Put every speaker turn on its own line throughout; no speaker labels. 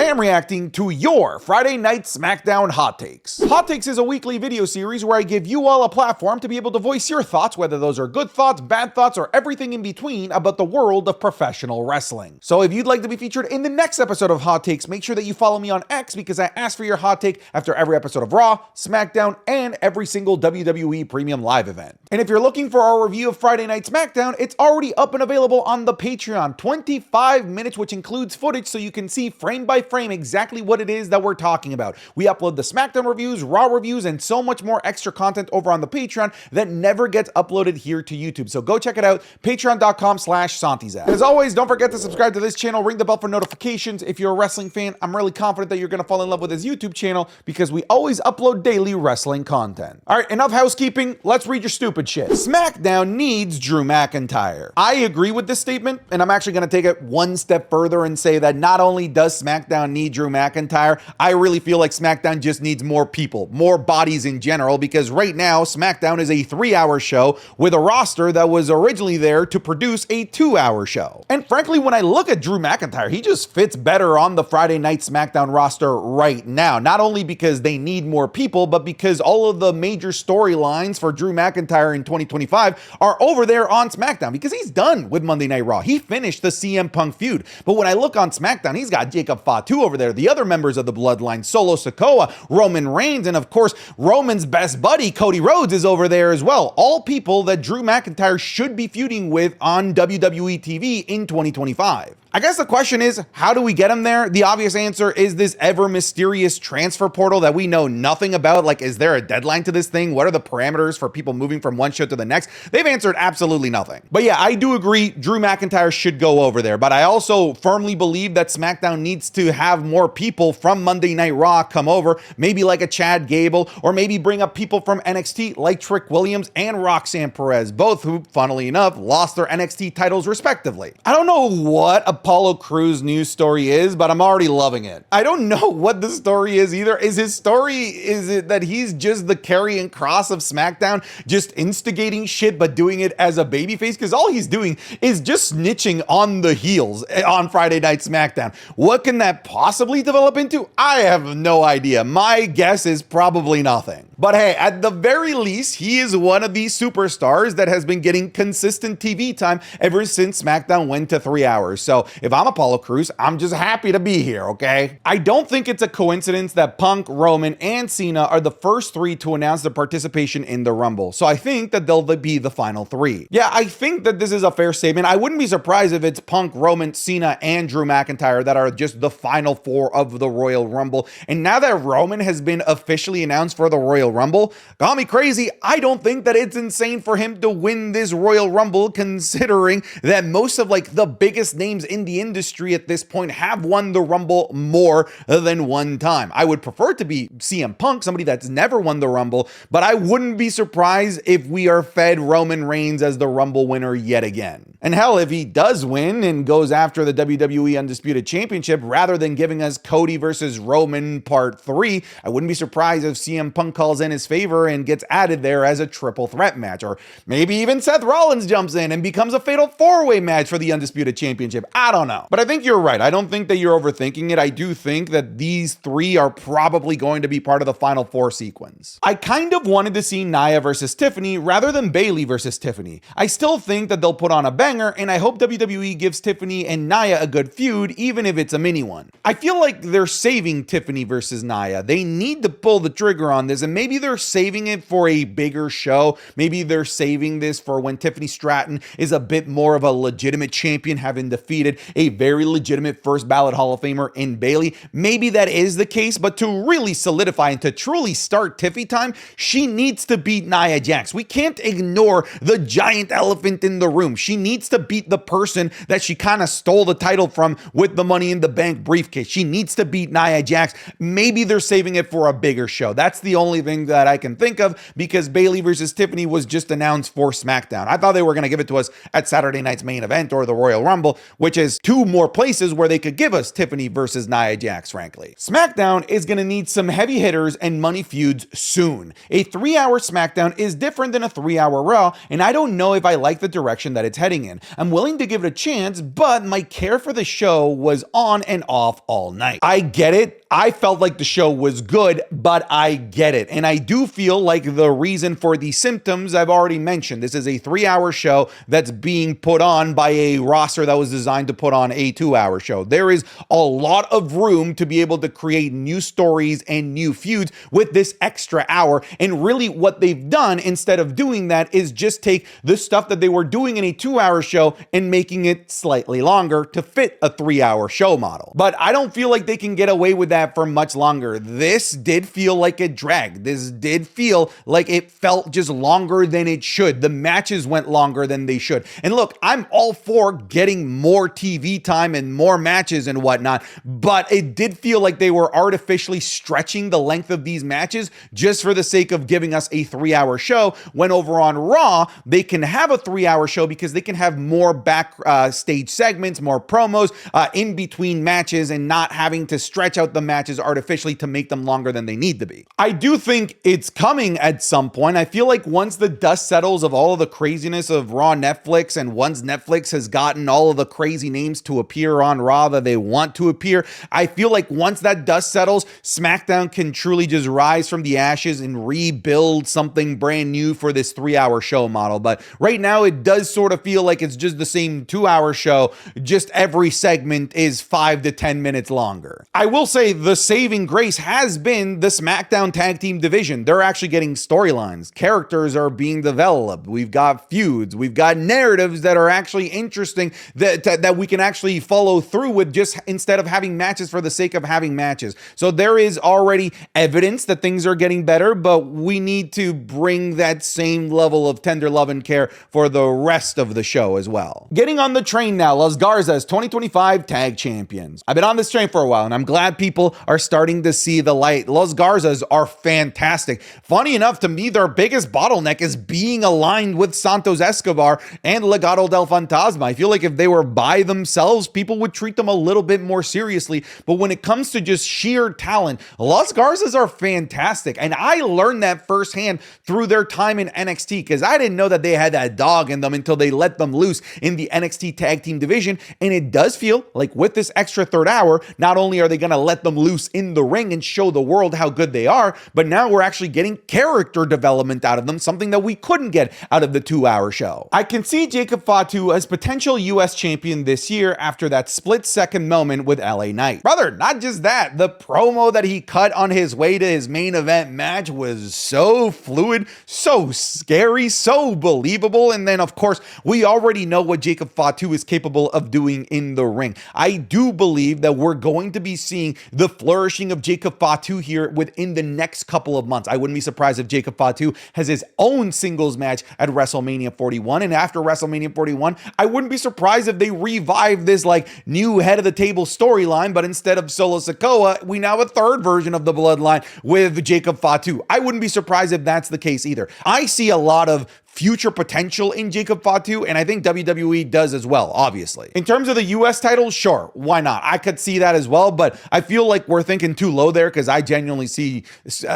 Today I'm reacting to your Friday Night SmackDown Hot Takes. Hot Takes is a weekly video series where I give you all a platform to be able to voice your thoughts, whether those are good thoughts, bad thoughts, or everything in between about the world of professional wrestling. So if you'd like to be featured in the next episode of Hot Takes, make sure that you follow me on X because I ask for your hot take after every episode of Raw, SmackDown, and every single WWE Premium Live event. And if you're looking for our review of Friday Night SmackDown, it's already up and available on the Patreon. 25 minutes, which includes footage so you can see frame by frame exactly what it is that we're talking about. We upload the SmackDown reviews, Raw reviews, and so much more extra content over on the Patreon that never gets uploaded here to YouTube. So go check it out, patreon.com/Santizap. As always, don't forget to subscribe to this channel, ring the bell for notifications. If you're a wrestling fan, I'm really confident that you're going to fall in love with this YouTube channel because we always upload daily wrestling content. All right, enough housekeeping. Let's read your stupid shit. SmackDown needs Drew McIntyre. I agree with this statement, and I'm actually going to take it one step further and say that not only does SmackDown need Drew McIntyre, I really feel like SmackDown just needs more people, more bodies in general, because right now SmackDown is a 3-hour show with a roster that was originally there to produce a 2-hour show. And frankly, when I look at Drew McIntyre, he just fits better on the Friday Night SmackDown roster right now, not only because they need more people, but because all of the major storylines for Drew McIntyre in 2025 are over there on SmackDown because he's done with Monday Night Raw. He finished the CM Punk feud. But when I look on SmackDown, he's got Jacob Fatu over there, the other members of the Bloodline, Solo Sikoa, Roman Reigns, and of course, Roman's best buddy, Cody Rhodes, is over there as well. All people that Drew McIntyre should be feuding with on WWE TV in 2025. I guess the question is, how do we get him there? The obvious answer is this ever mysterious transfer portal that we know nothing about. Like, is there a deadline to this thing? What are the parameters for people moving from one show to the next? They've answered absolutely nothing. But yeah, I do agree Drew McIntyre should go over there. But I also firmly believe that SmackDown needs to have more people from Monday Night Raw come over, maybe like a Chad Gable, or maybe bring up people from NXT like Trick Williams and Roxanne Perez, both who, funnily enough, lost their NXT titles respectively. I don't know what Apollo Crews news story is, but I'm already loving it. I don't know what the story is either. Is it that he's just the Karrion Kross of SmackDown, just instigating shit but doing it as a babyface? Because all he's doing is just snitching on the heels on Friday Night SmackDown. What can that possibly develop into? I have no idea. My guess is probably nothing. But hey, at the very least, he is one of these superstars that has been getting consistent TV time ever since SmackDown went to 3 hours. So if I'm Apollo Crews, I'm just happy to be here, okay? I don't think it's a coincidence that Punk, Roman, and Cena are the first 3 to announce their participation in the Rumble. So I think that they'll be the final 3. Yeah, I think that this is a fair statement. I wouldn't be surprised if it's Punk, Roman, Cena, and Drew McIntyre that are just the final 4 of the Royal Rumble. And now that Roman has been officially announced for the Royal Rumble, got me crazy. I don't think that it's insane for him to win this Royal Rumble, considering that most of like the biggest names in the industry at this point have won the Rumble more than one time. I would prefer it to be CM Punk, somebody that's never won the Rumble, but I wouldn't be surprised if we are fed Roman Reigns as the Rumble winner yet again. And hell, if he does win and goes after the WWE Undisputed Championship rather than giving us Cody versus Roman Part 3, I wouldn't be surprised if CM Punk calls in his favor and gets added there as a triple threat match, or maybe even Seth Rollins jumps in and becomes a fatal 4-way match for the Undisputed Championship. I don't know. But I think you're right. I don't think that you're overthinking it. I do think that these 3 are probably going to be part of the final 4 sequence. I kind of wanted to see Nia versus Tiffany rather than Bayley versus Tiffany. I still think that they'll put on a banger, and I hope WWE gives Tiffany and Nia a good feud, even if it's a mini one. I feel like they're saving Tiffany versus Nia. They need to pull the trigger on this, and maybe they're saving it for a bigger show. Maybe they're saving this for when Tiffany Stratton is a bit more of a legitimate champion, having defeated a very legitimate first ballot Hall of Famer in Bayley. Maybe that is the case, but to really solidify and to truly start Tiffy time, she needs to beat Nia Jax. We can't ignore the giant elephant in the room. She needs to beat the person that she kind of stole the title from with the Money in the Bank briefcase. She needs to beat Nia Jax. Maybe they're saving it for a bigger show. That's the only thing thing that I can think of, because Bayley versus Tiffany was just announced for SmackDown. I thought they were going to give it to us at Saturday night's main event or the Royal Rumble, which is two more places where they could give us Tiffany versus Nia Jax, frankly. SmackDown is going to need some heavy hitters and money feuds soon. A 3-hour SmackDown is different than a 3-hour Raw, and I don't know if I like the direction that it's heading in. I'm willing to give it a chance, but my care for the show was on and off all night. I get it. I felt like the show was good, but I get it. And I do feel like the reason for the symptoms I've already mentioned. This is a 3-hour show that's being put on by a roster that was designed to put on a 2-hour show. There is a lot of room to be able to create new stories and new feuds with this extra hour. And really what they've done instead of doing that is just take the stuff that they were doing in a 2-hour show and making it slightly longer to fit a 3-hour show model. But I don't feel like they can get away with that for much longer. This did feel like a drag. This did feel like it felt just longer than it should. The matches went longer than they should. And look, I'm all for getting more TV time and more matches and whatnot, but it did feel like they were artificially stretching the length of these matches just for the sake of giving us a 3-hour show, when over on Raw, they can have a 3-hour show because they can have more backstage segments, more promos in between matches, and not having to stretch out the matches artificially to make them longer than they need to be. I do think it's coming at some point. I feel like once the dust settles of all of the craziness of Raw Netflix, and once Netflix has gotten all of the crazy names to appear on Raw that they want to appear, I feel like once that dust settles, SmackDown can truly just rise from the ashes and rebuild something brand new for this 3-hour show model. But right now it does sort of feel like it's just the same 2-hour show, just every segment is 5 to 10 minutes longer. I will say the saving grace has been the SmackDown tag team division. They're actually getting storylines. Characters are being developed. We've got feuds. We've got narratives that are actually interesting that we can actually follow through with, just instead of having matches for the sake of having matches. So there is already evidence that things are getting better, but we need to bring that same level of tender love and care for the rest of the show as well. Getting on the train now, Los Garzas 2025 tag champions. I've been on this train for a while, and I'm glad people are starting to see the light. Los Garzas are fantastic. Funny enough, to me, their biggest bottleneck is being aligned with Santos Escobar and Legado del Fantasma. I feel like if they were by themselves, people would treat them a little bit more seriously. But when it comes to just sheer talent, Los Garzas are fantastic. And I learned that firsthand through their time in NXT, because I didn't know that they had that dog in them until they let them loose in the NXT tag team division. And it does feel like with this extra 3rd hour, not only are they going to let them loose in the ring and show the world how good they are, but now we're actually getting character development out of them, something that we couldn't get out of the 2-hour show. I can see Jacob Fatu as potential US champion this year after that split-second moment with LA Knight. Brother, not just that, the promo that he cut on his way to his main event match was so fluid, so scary, so believable. And then, of course, we already know what Jacob Fatu is capable of doing in the ring. I do believe that we're going to be seeing the flourishing of Jacob Fatu here within the next couple of months. I wouldn't be surprised if Jacob Fatu has his own singles match at WrestleMania 41. And after WrestleMania 41, I wouldn't be surprised if they revive this like new head of the table storyline, but instead of Solo Sikoa, we now have a 3rd version of the bloodline with Jacob Fatu. I wouldn't be surprised if that's the case either. I see a lot of future potential in Jacob Fatu, and I think WWE does as well, obviously. In terms of the US title, sure, why not? I could see that as well, but I feel like we're thinking too low there, because I genuinely see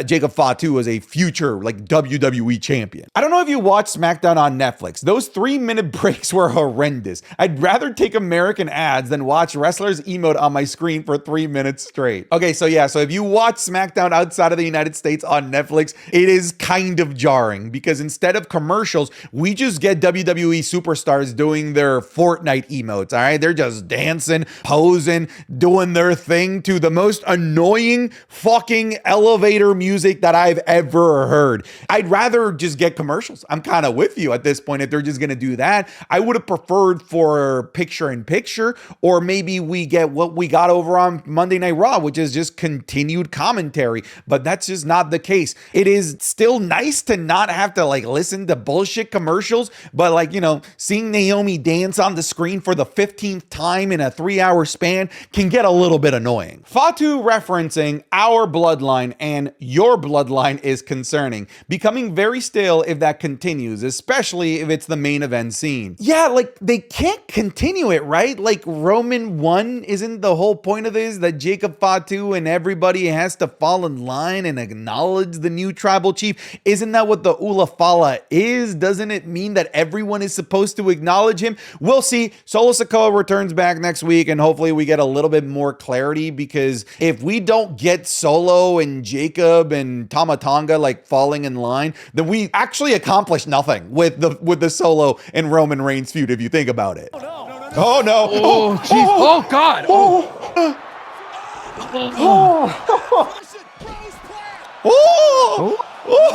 Jacob Fatu as a future like WWE champion. I don't know if you watched SmackDown on Netflix. Those 3-minute breaks were horrendous. I'd rather take American ads than watch wrestlers emote on my screen for 3 minutes straight. Okay, so if you watch SmackDown outside of the United States on Netflix, it is kind of jarring, because instead of commercials, we just get WWE superstars doing their Fortnite emotes, all right? They're just dancing, posing, doing their thing to the most annoying fucking elevator music that I've ever heard. I'd rather just get commercials. I'm kind of with you at this point if they're just going to do that. I would have preferred for picture-in-picture, or maybe we get what we got over on Monday Night Raw, which is just continued commentary, but that's just not the case. It is still nice to not have to like listen to bullshit commercials, but like, you know, seeing Naomi dance on the screen for the 15th time in a 3-hour span can get a little bit annoying. Fatu referencing our bloodline and your bloodline is concerning, becoming very stale if that continues, especially if it's the main event scene. Yeah, like they can't continue it, right? Like Roman won, isn't the whole point of this that Jacob Fatu and everybody has to fall in line and acknowledge the new tribal chief? Isn't that what the Ula Fala is? Doesn't it mean that everyone is supposed to acknowledge him? We'll see. Solo Sikoa returns back next week, and hopefully we get a little bit more clarity, because if we don't get Solo and Jacob and Tama Tonga like falling in line, then we actually accomplished nothing with the Solo and Roman Reigns feud, if you think about it. Oh no.
Oh jeez. Oh god. Oh.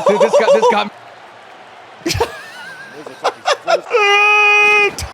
Dude, this got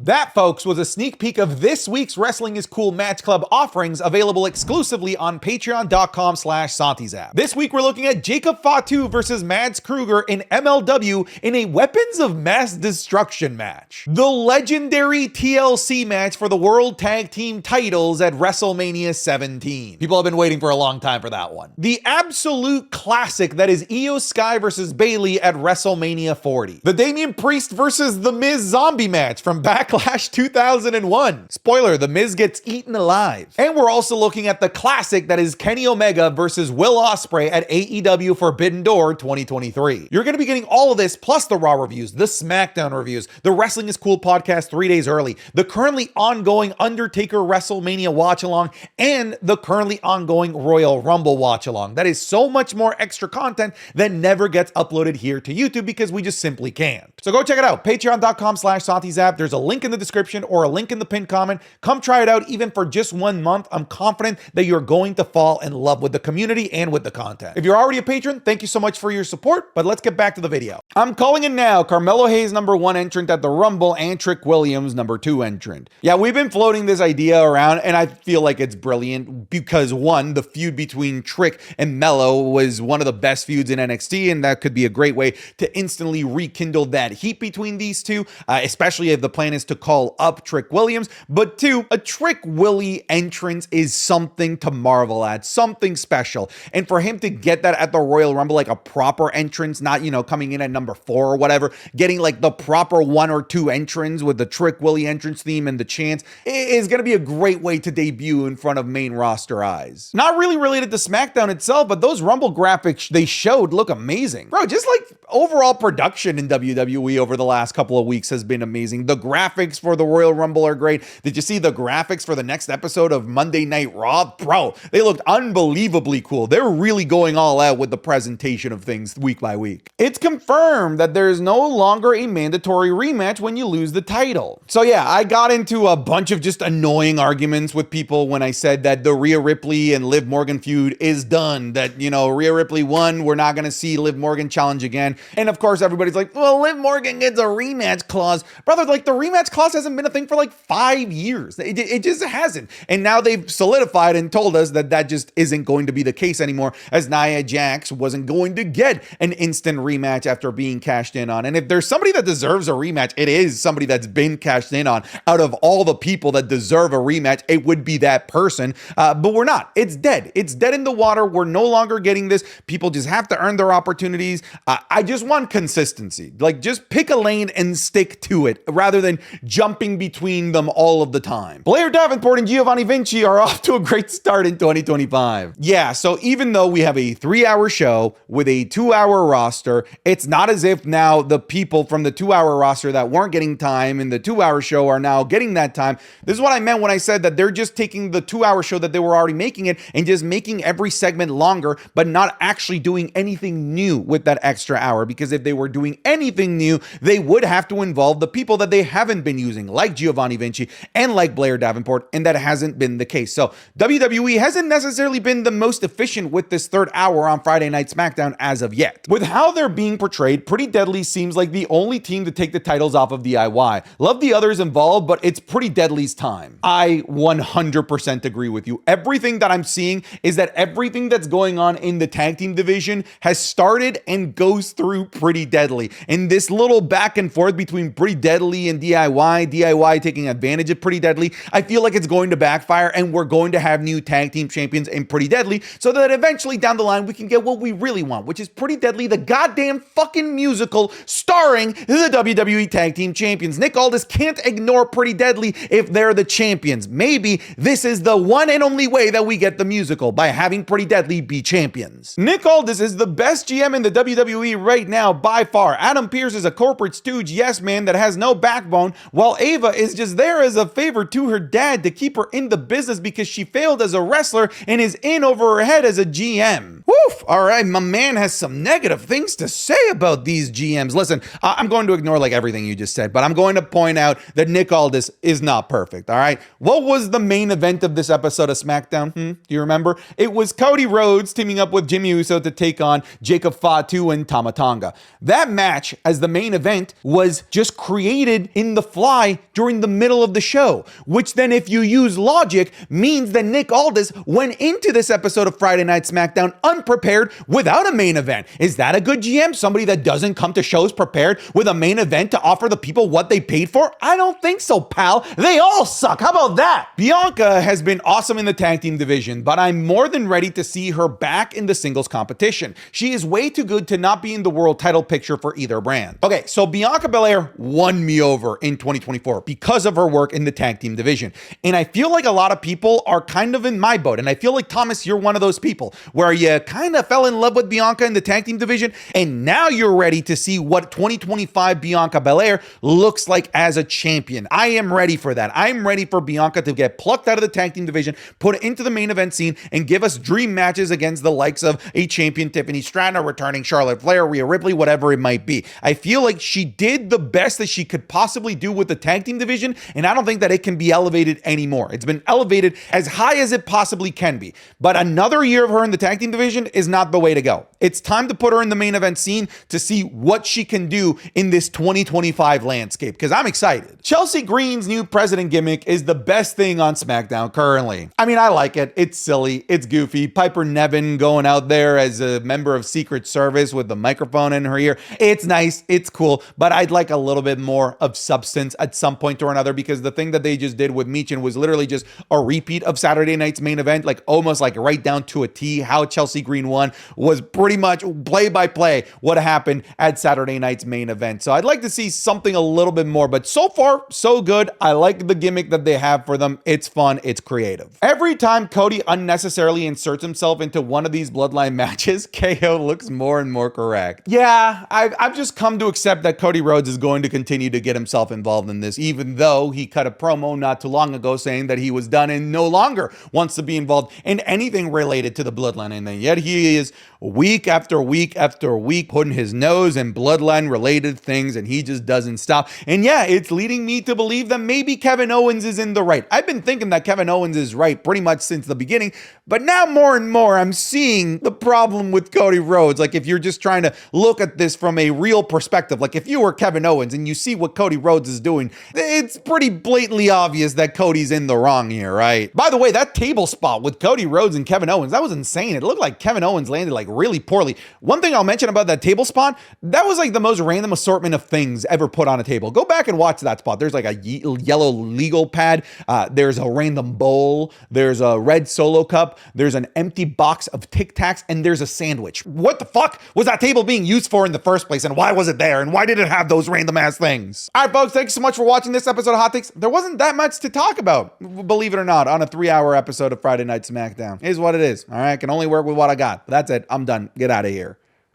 That, folks, was a sneak peek of this week's Wrestling is Cool Match Club offerings, available exclusively on patreon.com/SantiZap. This week, we're looking at Jacob Fatu versus Mads Kruger in MLW in a Weapons of Mass Destruction match. The legendary TLC match for the World Tag Team titles at WrestleMania 17. People have been waiting for a long time for that one. The absolute classic that is Io Sky versus Bayley at WrestleMania 40. The Damian Priest versus The Miz zombie match from Backlash 2001. Spoiler, The Miz gets eaten alive. And we're also looking at the classic that is Kenny Omega versus Will Ospreay at AEW Forbidden Door 2023. You're going to be getting all of this, plus the Raw reviews, the SmackDown reviews, the Wrestling is Cool podcast 3 days early, the currently ongoing Undertaker WrestleMania watch along, and the currently ongoing Royal Rumble watch along. That is so much more extra content that never gets uploaded here to YouTube because we just simply can't. So go check it out. Patreon.com/SantiZap. There's a link in the description or a link in the pinned comment. Come try it out even for just 1 month. I'm confident that you're going to fall in love with the community and with the content. If you're already a patron, thank you so much for your support, but let's get back to the video. I'm calling it now. Carmelo Hayes, #1 entrant at the Rumble, and Trick Williams, #2 entrant. Yeah, we've been floating this idea around, and I feel like it's brilliant because, one, the feud between Trick and Melo was one of the best feuds in NXT, and that could be a great way to instantly rekindle that heat between these two, especially if the plan is to call up Trick Williams. But two, a Trick Willie entrance is something to marvel at, something special. And for him to get that at the Royal Rumble, like a proper entrance, not, you know, coming in at #4 or whatever, getting like the proper 1 or 2 entrance with the Trick Willie entrance theme and the chants is going to be a great way to debut in front of main roster eyes. Not really related to SmackDown itself, but those Rumble graphics they showed look amazing. Bro, just like overall production in WWE over the last couple of weeks has been amazing. The graphics for the Royal Rumble are great. Did you see the graphics for the next episode of Monday Night Raw? Bro, they looked unbelievably cool. They're really going all out with the presentation of things week by week. It's confirmed that there is no longer a mandatory rematch when you lose the title. So yeah, I got into a bunch of just annoying arguments with people when I said that the Rhea Ripley and Liv Morgan feud is done. That, you know, Rhea Ripley won, we're not going to see Liv Morgan challenge again. And of course, everybody's like, well, Liv Morgan gets a rematch clause. Brother, like the rematch clause hasn't been a thing for like 5 years. It just hasn't. And now they've solidified and told us that that just isn't going to be the case anymore, as Nia Jax wasn't going to get an instant rematch after being cashed in on. And if there's somebody that deserves a rematch, it is somebody that's been cashed in on. Out of all the people that deserve a rematch, it would be that person. But we're not. It's dead. It's dead in the water. We're no longer getting this. People just have to earn their opportunities. I just want consistency. Like, just pick a lane and stick to it rather than jumping between them all of the time. Blair, Davenport, and Giovanni Vinci are off to a great start in 2025. Yeah, so even though we have a 3-hour show with a 2-hour roster, it's not as if now the people from the 2-hour roster that weren't getting time in the 2-hour show are now getting that time. This is what I meant when I said that they're just taking the 2-hour show that they were already making it and just making every segment longer, but not actually doing anything new with that extra hour. Because if they were doing anything new, they would have to involve the people that they haven't been using, like Giovanni, Vinci, and like Blair, Davenport, and that hasn't been the case. So WWE hasn't necessarily been the most efficient with this third hour on Friday Night SmackDown as of yet. With how they're being portrayed, Pretty Deadly seems like the only team to take the titles off of DIY. Love the others involved, but it's Pretty Deadly's time. I 100% agree with you. Everything that I'm seeing is that everything that's going on in the tag team division has started and goes through Pretty Deadly. And this little back and forth between Pretty Deadly and DIY taking advantage of Pretty Deadly, I feel like it's going to backfire, and we're going to have new tag team champions in Pretty Deadly so that eventually down the line we can get what we really want, which is Pretty Deadly, the goddamn fucking musical starring the WWE Tag Team Champions. Nick Aldis can't ignore Pretty Deadly if they're the champions. Maybe this is the one and only way that we get the musical, by having Pretty Deadly be champions. Nick Aldis is the best GM in the WWE right now by far. Adam Pearce is a corporate stooge yes man that has no backbone, while Ava is just there as a favor to her dad to keep her in the business because she failed as a wrestler and is in over her head as a GM. Woof! All right, my man has some negative things to say about these GMs. Listen, I'm going to ignore like everything you just said, but I'm going to point out that Nick Aldis is not perfect, all right? What was the main event of this episode of SmackDown? Do you remember? It was Cody Rhodes teaming up with Jimmy Uso to take on Jacob Fatu and Tama Tonga. That match as the main event was just created in the fly during the middle of the show, which then if you use logic means that Nick Aldis went into this episode of Friday Night SmackDown unprepared without a main event. Is that a good GM? Somebody that doesn't come to shows prepared with a main event to offer the people what they paid for? I don't think so, pal. They all suck. How about that? Bianca has been awesome in the tag team division, but I'm more than ready to see her back in the singles competition. She is way too good to not be in the world title picture for either brand. Okay, so Bianca Belair won me over in 2024 because of her work in the tag team division. And I feel like a lot of people are kind of in my boat. And I feel like, Thomas, you're one of those people where you kind of fell in love with Bianca in the tag team division, and now you're ready to see what 2025 Bianca Belair looks like as a champion. I am ready for that. I'm ready for Bianca to get plucked out of the tag team division, put it into the main event scene, and give us dream matches against the likes of a champion Tiffany Stratton, returning Charlotte Flair, Rhea Ripley, whatever it might be. I feel like she did the best that she could possibly do with the tag team division, and I don't think that it can be elevated anymore. It's been elevated as high as it possibly can be. But another year of her in the tag team division is not the way to go. It's time to put her in the main event scene to see what she can do in this 2025 landscape, because I'm excited. Chelsea Green's new president gimmick is the best thing on SmackDown currently. I mean, I like it. It's silly. It's goofy. Piper Niven going out there as a member of Secret Service with the microphone in her ear. It's nice. It's cool. But I'd like a little bit more of substance at some point or another, because the thing that they just did with Michin was literally just a repeat of Saturday night's main event, like almost like right down to a T. How Chelsea Green won was pretty much play by play what happened at Saturday night's main event. So I'd like to see something a little bit more, but so far, so good. I like the gimmick that they have for them. It's fun. It's creative. Every time Cody unnecessarily inserts himself into one of these bloodline matches, KO looks more and more correct. Yeah, I've just come to accept that Cody Rhodes is going to continue to get himself involved in this, even though he cut a promo not too long ago saying that he was done and no longer wants to be involved in anything related to the bloodline. And then yet he is week after week after week putting his nose in bloodline related things, and he just doesn't stop. And yeah, it's leading me to believe that maybe Kevin Owens is in the right. I've been thinking that Kevin Owens is right pretty much since the beginning, but now more and more I'm seeing the problem with Cody Rhodes. Like, if you're just trying to look at this from a real perspective, like if you were Kevin Owens and you see what Cody Rhodes is doing, it's pretty blatantly obvious that Cody's in the wrong here, right? By the way, that table spot with Cody Rhodes and Kevin Owens, that was insane. It looked like Kevin Owens landed like really poorly. One thing I'll mention about that table spot, that was like the most random assortment of things ever put on a table. Go back and watch that spot. There's like a yellow legal pad. There's a random bowl. There's a red Solo cup. There's an empty box of Tic Tacs, and there's a sandwich. What the fuck was that table being used for in the first place? And why was it there? And why did it have those random ass things? All right, folks, thanks so much for watching this episode of Hot Takes. There wasn't that much to talk about, believe it or not, on a 3-hour episode of Friday Night SmackDown. It is what it is. All right, I can only work with what I got. But that's it. I'm done. Get out of here.